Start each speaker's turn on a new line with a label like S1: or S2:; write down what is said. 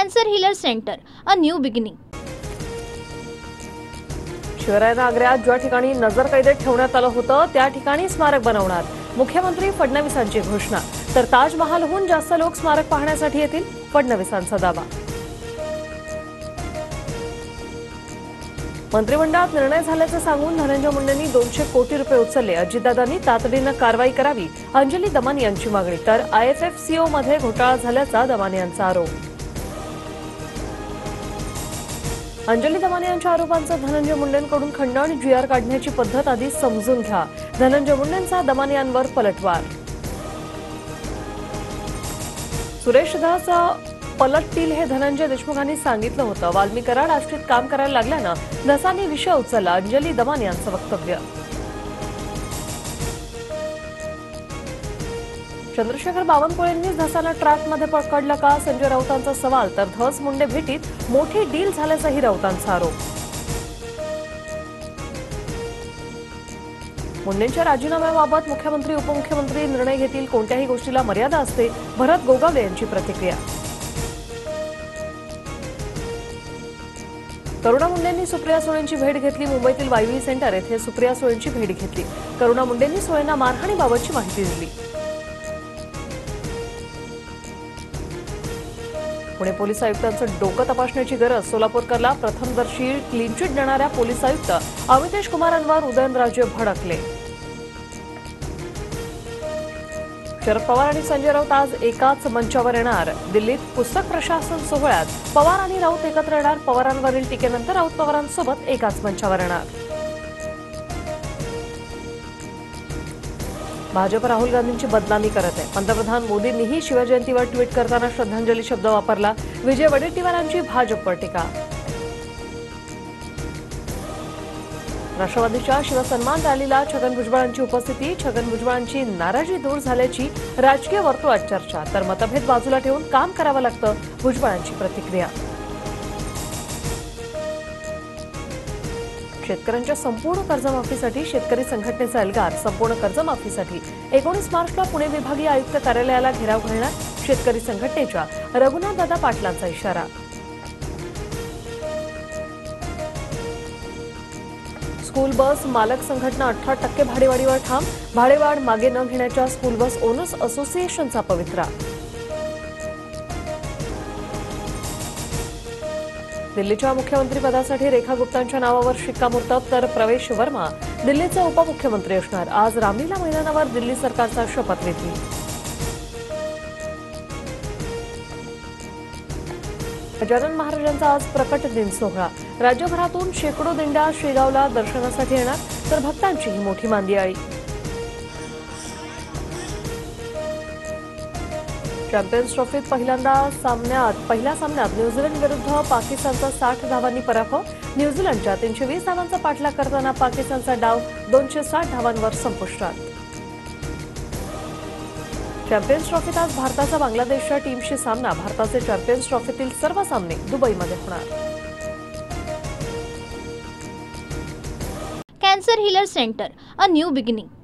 S1: Cancer healer centre, a new beginning.
S2: शिवरायांना आग्र्यात ज्या ठिकाणी नजरकैदेत ठेवण्यात आलं होतं त्या ठिकाणी स्मारक बनवणार, मुख्यमंत्री फडणवीसांची घोषणा। तर ताजमहालहून जास्त लोक स्मारक पाहण्यासाठी येतील, फडणवीसांचा दावा। मंत्रिमंडळात निर्णय झाल्याचं सांगून धनंजय मुंडेंनी 200 कोटी रुपये उचलले। अजितदादांनी तातडीनं कारवाई करावी, अंजली दमानी यांची मागणी। तर IFFCO मध्ये घोटाळा झाल्याचा दमानी यांचा आरोप। अंजली दमानी यांच्या आरोपांचं धनंजय मुंडेंकडून खंडन, GR काढण्याची पद्धत आधी समजून घ्या, धनंजय मुंडेंचा दमानी यांवर पलटवार। सुरेश धस पलटतील हे धनंजय देशमुखांनी सांगितलं होतं। वाल्मी कराड आष्टीत काम करायला लागल्यानं धसांनी विषय उचलला, अंजली दमानी यांचं वक्तव्य। चंद्रशेखर बावनकुळेंनीच धसांना ट्रॅकमध्ये पकडलं का, संजय राऊतांचा सवाल। तर धस मुंडे भेटीत मोठी डील झाल्याचाही राऊतांचा आरोप। मुंडेंच्या राजीनाम्याबाबत मुख्यमंत्री उपमुख्यमंत्री निर्णय घेतील, कोणत्याही गोष्टीला मर्यादा असते, भरत गोगावले यांची प्रतिक्रिया। करुणा मुंडेंनी सुप्रिया सुळेंची भेट घेतली, मुंबईतील वायव्य सेंटर येथे सुप्रिया सुळेंची भेट घेतली। करुणा मुंडेंनी सुळेंना मारहाणीबाबतची माहिती दिली। पुणे पोलीस आयुक्तांचं डोकं तपासण्याची गरज, सोलापूरकरला प्रथमदर्शी क्लीन चिट देणाऱ्या पोलीस आयुक्त अमितेश कुमारांवर उदयनराजे भडकले। शरद पवार आणि संजय राऊत आज एकाच मंचावर येणार, दिल्लीत पुस्तक प्रशासन सोहळ्यात पवार आणि राऊत एकत्र येणार। पवारांवरील टीकेनंतर राऊत पवारांसोबत एकाच मंचावर येणार। भाजप राहुल गांधींची बदनामी करत आहे, पंतप्रधान मोदींनीही शिवजयंतीवर ट्विट करताना श्रद्धांजली शब्द वापरला। विजय वडेट्टीवारांची भाजपवर टीका। राष्ट्रवादीच्या शिवसन्मान रॅलीला छगन भुजबळांची उपस्थिती, छगन भुजबळांची नाराजी दूर झाल्याची राजकीय वर्तुळात चर्चा। तर मतभेद बाजूला ठेवून काम करावं लागतं, भुजबळांची प्रतिक्रिया। शेतकऱ्यांच्या संपूर्ण कर्जमाफीसाठी शेतकरी संघटनेचा एल्गार, संपूर्ण कर्जमाफीसाठी 19 मार्चला पुणे विभागीय आयुक्त कार्यालयाला घेराव घालणार, शेतकरी संघटनेच्या रघुनाथदादा पाटलांचा इशारा। स्कूल बस मालक संघटना 18% भाडेवाढीवर ठाम, भाडेवाढ मागे न घेण्याच्या स्कूल बस ओनर्स असोसिएशनचा पवित्रा। दिल्लीच्या मुख्यमंत्रीपदासाठी रेखा गुप्तांच्या नावावर शिक्कामोर्तब, तर प्रवेश वर्मा दिल्लीचे उपमुख्यमंत्री असणार। आज रामलीला मैदानावर दिल्ली सरकारचा शपथविधी। गजानन महाराजांचा आज प्रकट दिन सोहळा, राज्यभरातून शेकडो दिंड्या शेगावला दर्शनासाठी येणार, तर भक्तांची ही मोठी मांदियाळी। चॅम्पियन्स ट्रॉफीत पहिल्या सामन्यात न्यूझीलंड विरुद्ध पाकिस्तानचा 60 धावांनी पराभव, न्यूझीलंडच्या 320 धावांचा पाठलाग करताना पाकिस्तानचा डाव 260 धावांवर संपुष्टात। चॅम्पियन्स ट्रॉफीत आज भारताचा बांगलादेशच्या टीमशी सामना, भारताचे चॅम्पियन्स ट्रॉफीतील सर्व सामने दुबईमध्ये होणार।
S1: Cancer healer centre, a new beginning.